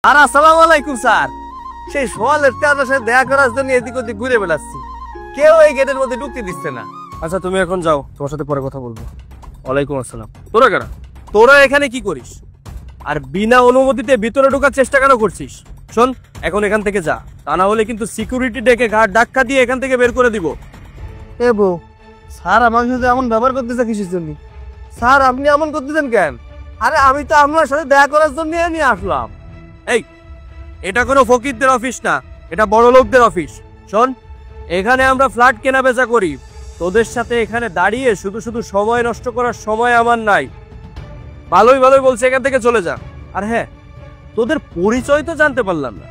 আর আসসালামু আলাইকুম স্যার। সেই সোয়ালের আপনার সাথে দেখা করার জন্য এদিক ওদিক ঘুরে বেড়াচ্ছি, কেউ এই গেটের মধ্যে ঢুকতে দিচ্ছে না। আচ্ছা তুমি এখন যাও, তোমার সাথে পরে কথা বলবো। ওয়ালাইকুম আসসালাম। তোরা কেন? তোরা এখানে কি করিস? আর বিনা অনুমতিতে ভিতরে ঢোকার চেষ্টা কেন করছিস? শোন, এখন এখান থেকে যা, তা না হলে কিন্তু সিকিউরিটি ডেকে ঘাট ধাক্কা দিয়ে এখান থেকে বের করে দিব। এ বউ, স্যার আমার সাথে এমন ব্যবহার করতেছে কিসের জন্য? স্যার আপনি এমন করতেছেন কেন? আরে আমি তো আপনার সাথে দেখা করার জন্য নিয়ে আসলাম। এই, এটা কোনো ফকিরদের অফিস না, এটা বড় লোকদের অফিস। শোন, এখানে আমরা ফ্ল্যাট কেনা বেচা করি। তোদের সাথে এখানে দাঁড়িয়ে শুধু শুধু সময় নষ্ট করার সময় আমার নাই। ভালোই বলছে, এখান থেকে চলে যা। আর হ্যাঁ, তোদের পরিচয় তো জানতে পারলাম না,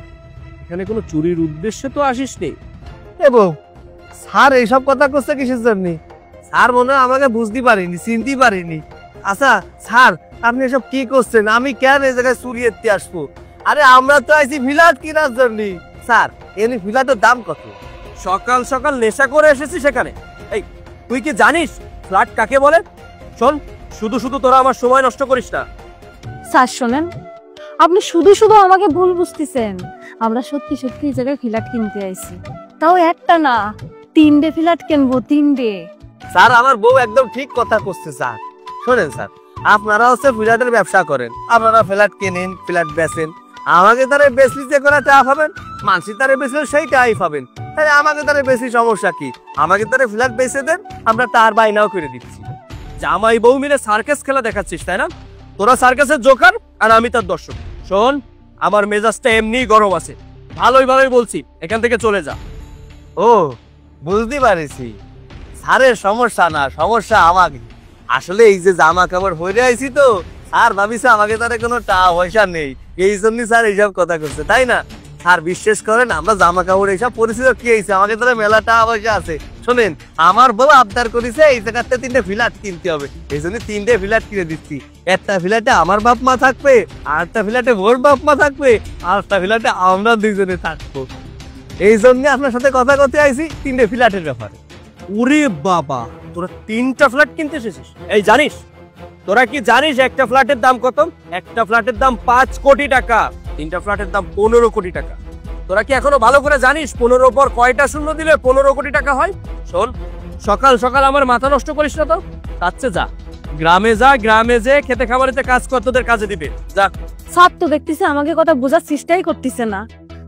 এখানে কোনো চুরির উদ্দেশ্যে তো আসিস নি। এ বউ, স্যার এইসব কথা করছে কিসের জন্য? স্যার মনে হয় আমাকে বুঝতে পারিনি, চিনতে পারিনি। আচ্ছা স্যার, আপনি এসব কি করছেন? আমি কেন এই জায়গায় চুরি এতে আসবো? আরে আমরা তো আইছি ফ্ল্যাট কেনার জন্য। স্যার এমনি ফ্ল্যাটের দাম কত? সকাল সকাল নেশা করে এসেছি সেখানে। এই, তুই কি জানিস ফ্ল্যাট কাকে বলে? শোন, শুধু শুধু তোরা আমার সময় নষ্ট করিস না। স্যার শোনেন, আপনি শুধু শুধু আমাকে ভুল বুঝতেছেন। আমরা সত্যি সত্যি এই জায়গায় ফ্ল্যাট কিনতে আইছি, তাও একটা না, 3টে ফ্ল্যাট কিনবো, 3টে। স্যার আমার বউ একদম ঠিক কথা করছে স্যার। শোনেন স্যার, আপনারা হচ্ছে ফ্ল্যাটের ব্যবসা করেন, আপনারা ফ্ল্যাট কেনেন, ফ্ল্যাট বেচেন। আমাকে তারা বেশি যে করে টাকা পাবেন, মানসি তারা বেচলে সেই টাকাই পাবেন। তাহলে আমাকে তারা বেশি সমস্যা কি? আমাকে তারা ফ্ল্যাট বেচে দেন, আমরা তার বাইনাও করে দিচ্ছি। জামাই বউ মিলে সার্কাস খেলা দেখাচ্ছিস তাই না? তোরা সার্কাসের জোকার আর আমি তার দর্শক। শোন, আমার মেজাজটা এমনিই গরম আছে, ভালোই বলছি, এখান থেকে চলে যা। ও বুঝতে পারছি, স্যারের সমস্যা না, সমস্যা আমাকে। আসলে এই যে জামা কাপড় হয়ে আইছি তো, স্যার ভাবিছে আমাকে তারা কোনো টাকা পয়সা নেই, এই জন্য স্যার এইসব কথা করছে, তাই না? স্যার বিশ্বাস করেন, আমরা জামা কাপড় এইসব পরিস্থিতি কি হয়েছে, আমাকে তারা মেলা টাকা পয়সা আছে। শোনেন, আমার বউ আবদার করেছে এই জায়গাতে 3টে ফ্ল্যাট কিনতে হবে, এই জন্য 3টে ফ্ল্যাট কিনে দিচ্ছি। একটা ফ্ল্যাটে আমার বাপ মা থাকবে, আর একটা ফ্ল্যাটে ওর বাপ মা থাকবে, আর একটা ফ্ল্যাটে আমরা দুইজনে থাকবো। এই জন্য আপনার সাথে কথা করতে আইছি 3টে ফ্ল্যাটের ব্যাপারে। ওরে বাবা, তোরা 3টা ফ্ল্যাট কিনতে এসেছিস? এই জানিস, তোরা কি জানিস একটা ফ্ল্যাটের দাম কত? একটা ফ্ল্যাটের দাম 5 কোটি টাকা, 3টা ফ্ল্যাটের দাম 15 কোটি টাকা। তোরা কি এখনো ভালো করে জানিস 15 পর কয়টা শূন্য দিলে 15 কোটি টাকা হয়? শোন, সকাল সকাল আমার মাথা নষ্ট করিস না তো, কাছে যা, গ্রামে যা, গ্রামে যে খেতে খাবারেতে কাজ কর, তোদের কাজে দিবে, যা। সব তো দেখতেছে আমাকে কথা বোঝার চেষ্টাই করতেছে না।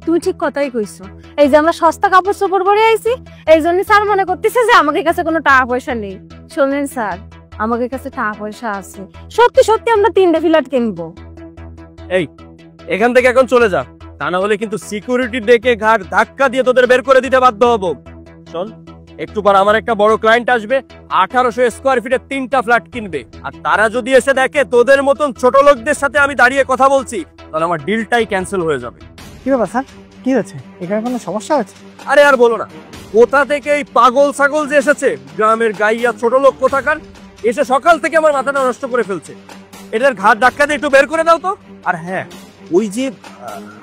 তুমি ঠিক কথাই কইছো, এই যে আমরা সস্তা কাপড় চোপড় পরে আইছি, এই জন্য স্যার মনে করতেছে যে আমাদের কাছে কোনো টাকা পয়সা নেই। শোনেন স্যার, আমাদের কাছে টাকা পয়সা আছে, সত্যি সত্যি আমরা 3টে ফ্ল্যাট কিনবো। এই, এখান থেকে এখন চলে যা, তা না হলে কিন্তু সিকিউরিটি ডেকে ঘাট ধাক্কা দিয়ে তোদের বের করে দিতে বাধ্য হবো। শোন, একটু পর আমার একটা বড় ক্লায়েন্ট আসবে, 1800 স্কোয়ার ফিটে 3টা ফ্ল্যাট কিনবে। আর তারা যদি এসে দেখে তোদের মতন ছোট লোকদের সাথে আমি দাঁড়িয়ে কথা বলছি, তাহলে আমার ডিলটাই ক্যান্সেল হয়ে যাবে। কি ব্যাপার স্যার, কি হয়েছে? এখানে কোনো সমস্যা আছে? আরে আর বলো না, কোথা থেকে এই পাগল ছাগল যে এসেছে, গ্রামের গাইয়া ছোট লোক কোথাকার, এসে সকাল থেকে আমার মাথাটা নষ্ট করে ফেলছে। এটার ঘাট ধাক্কা দিয়ে একটু বের করে দাও তো। আর হ্যাঁ, ওই যে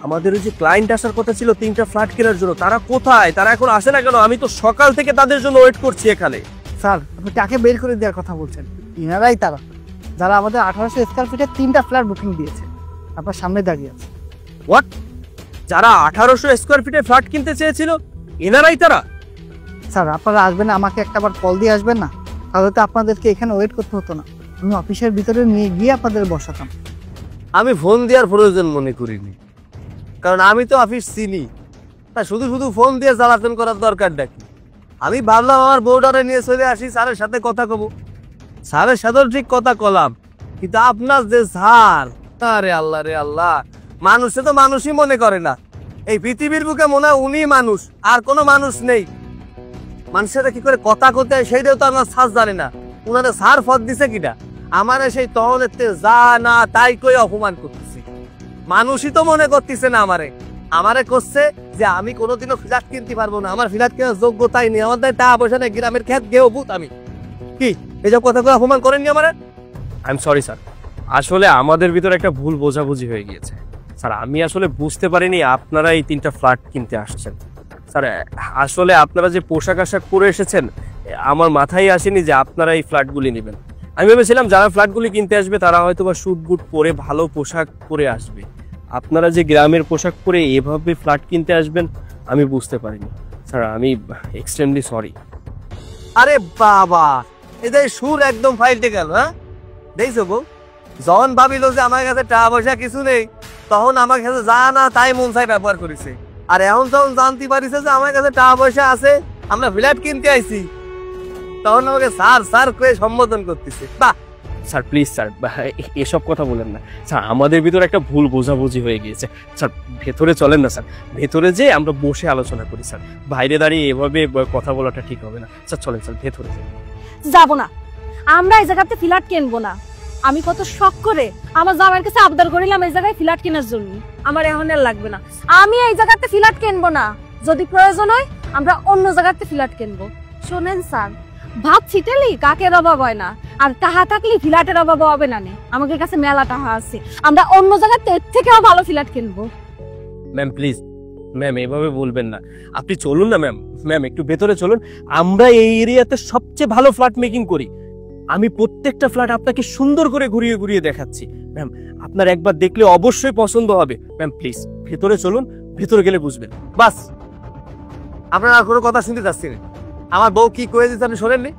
আমাদের ওই যে ক্লায়েন্ট আসার কথা ছিল 3টা ফ্ল্যাট কেনার জন্য, তারা কোথায়? তারা এখন আসে না কেন? আমি তো সকাল থেকে তাদের জন্য ওয়েট করছি এখানে। স্যার আপনি কাকে বের করে দেওয়ার কথা বলছেন? ইনারাই তারা যারা আমাদের 1800 স্কোয়ার ফিটে 3টা ফ্ল্যাট বুকিং দিয়েছে, আপনার সামনে দাঁড়িয়ে আছে। হোয়াট? যারা 1800 স্কোয়ার ফিটে ফ্ল্যাট কিনতে চেয়েছিল, এনারাই তারা? স্যার আপনারা আসবেন না, আমাকে একটাবার কল দিয়ে আসবেন না, তাহলে তো আপনাদেরকে এখানে ওয়েট করতে হতো না, আমি অফিসের ভিতরে নিয়ে গিয়ে আপনাদের বসাতাম। আমি ফোন দেওয়ার প্রয়োজন মনে করিনি, কারণ আমি তো অফিস চিনি। তা শুধু শুধু ফোন দিয়ে জ্বালাতন করার দরকার নাকি? আমি ভাবলাম আমার বউডারে নিয়ে চলে আসি, স্যারের সাথে কথা কব। স্যারের সাথেও ঠিক কথা কলাম, কিন্তু আপনার যে স্যার, আরে আল্লাহ রে আল্লাহ, মানুষে তো মানুষই মনে করে না। এই পৃথিবীর বুকে মনে হয় উনি মানুষ, আর কোনো মানুষ নেই। মানুষের কি করে কথা করতে হয় সেইটাও তো আমার স্যার জানে না। উনারা স্যার ফদ দিছে কিনা? আমারে সেই তহলের যা না তাই কই অপমান করতেছে। মানুষই তো মনে করতেছে না আমারে করছে যে আমি কোনোদিনও ফ্ল্যাট কিনতে পারবো না, আমার ফ্ল্যাট কেনার যোগ্যতাই নেই, আমার টাকা পয়সা নেই, গ্রামের খেত গেও ভূত। আমি কি এইসব কথা করে অপমান করেননি আমারে? আই এম সরি স্যার, আসলে আমাদের ভিতরে একটা ভুল বোঝাবুঝি হয়ে গিয়েছে স্যার। আমি আসলে বুঝতে পারিনি আপনারা এই 3টা ফ্ল্যাট কিনতে আসছেন। স্যার আসলে আপনারা যে পোশাক আশাক পরে এসেছেন, আমার মাথায় আসেনি যে আপনারা এই ফ্ল্যাটগুলি নেবেন। আমি ভেবেছিলাম যারা ফ্ল্যাটগুলি কিনতে আসবে তারা হয়তো বা স্যুট বুট পরে ভালো পোশাক পরে আসবে, আপনারা যে গ্রামের পোশাক পরে এভাবে ফ্ল্যাট কিনতে আসবেন আমি বুঝতে পারিনি স্যার, আমি এক্সট্রিমলি সরি। আরে বাবা, এদের সুর একদম ফাইলতে গেল। হ্যাঁ দেখছো বউ, যখন ভাবিল যে আমার কাছে টাকা পয়সা কিছু নেই, তখন আমার কাছে যা না তাই মন চাই ব্যবহার করেছে। আর এখন যখন জানতে পারিছে যে আমার কাছে টাকা পয়সা আছে, আমরা ফ্ল্যাট কিনতে আইছি, তখন আমাকে স্যার স্যার করে সম্বোধন করতেছে। বাহ! স্যার প্লিজ স্যার, এসব কথা বলেন না স্যার, আমাদের ভিতরে একটা ভুল বোঝাবুঝি হয়ে গিয়েছে স্যার। ভেতরে চলেন না স্যার, ভেতরে যে আমরা বসে আলোচনা করি স্যার, বাইরে দাঁড়িয়ে এভাবে কথা বলাটা ঠিক হবে না স্যার। চলেন স্যার, ভেতরে যাই। যাবো না, আমরা এই জায়গাতে ফ্ল্যাট কিনবো না। আমি কত শখ করে আমার জামাইয়ের কাছে আবদার করিলাম এই জায়গায় ফ্ল্যাট কেনার জন্য, আমার এখন আর লাগবে না। আমি এই জায়গাতে ফ্ল্যাট কিনবো না, যদি প্রয়োজন হয় আমরা অন্য জায়গাতে ফ্ল্যাট কিনবো। শোনেন স্যার, ভাত ছিটেলি কাকের অভাব হয় না, আর টাহা থাকলে ফ্ল্যাটের অভাব হবে না। আমাদের কাছে মেলা টাহা আছে, আমরা অন্য জায়গাতে এর থেকেও ভালো ফ্ল্যাট কিনবো। ম্যাম প্লিজ, ম্যাম এভাবে বলবেন না, আপনি চলুন না ম্যাম। ম্যাম একটু ভেতরে চলুন, আমরা এই এরিয়াতে সবচেয়ে ভালো ফ্ল্যাট মেকিং করি। আমি প্রত্যেকটা ফ্ল্যাট আপনাকে সুন্দর করে ঘুরিয়ে ঘুরিয়ে দেখাচ্ছি ম্যাম, আপনার একবার দেখলে অবশ্যই পছন্দ হবে। ম্যাম প্লিজ ভেতরে চলুন, ভেতরে গেলে বুঝবেন। বাস, আপনার আর কোনো কথা শুনতে চাচ্ছি না। আমার বউ কি কয়ে দিচ্ছে আপনি শোনেননি?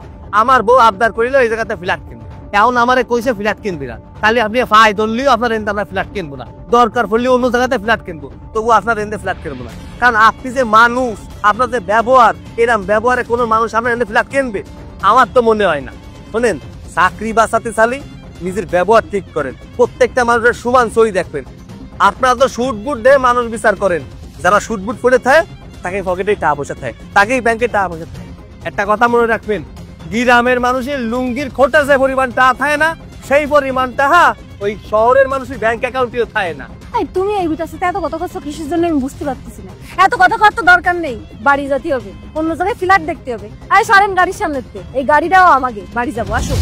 আমার বউ আবদার করিল এই জায়গাতে ফ্ল্যাট কিনবে, এখন আমারে কইছে ফ্ল্যাট কিনবি না। তাহলে আপনি ফাই ধরলেও আপনার এনতে আমরা ফ্ল্যাট কিনবো না, দরকার পড়লে অন্য জায়গাতে ফ্ল্যাট কিনবো, তবু আপনার এনতে ফ্ল্যাট কিনবো না। কারণ আপনি যে মানুষ, আপনার যে ব্যবহার, এরকম ব্যবহারে কোনো মানুষ আপনার এনতে ফ্ল্যাট কিনবে আমার তো মনে হয় না। শোনেন, চাকরি বাঁচাতে চালি নিজের ব্যবহার ঠিক করেন, প্রত্যেকটা মানুষের সমান সই দেখবেন। আপনারা তো শুট বুট দিয়ে মানুষ বিচার করেন, যারা শুট বুট করে থাকে তাকে পকেটে টাকা পয়সা থাকে, তাকেই ব্যাংকে টাকা পয়সা থাকে। একটা কথা মনে রাখবেন, গ্রামের মানুষের লুঙ্গির খোটা যে পরিমাণ টাকা থাকে না, সেই পরিমাণ টাকা ওই শহরের মানুষের ব্যাংক অ্যাকাউন্টেও থাকে না। এই তুমি এই ভিটার সাথে এত কথা করছো কিসের জন্য আমি বুঝতে পারতেছি না। এত কথা করার তো দরকার নেই, বাড়ি যেতে হবে, অন্য জায়গায় ফ্ল্যাট দেখতে হবে। আরে সরেন গাড়ির সামনে, এই গাড়িটাও আমাকে, বাড়ি যাবো, আসো।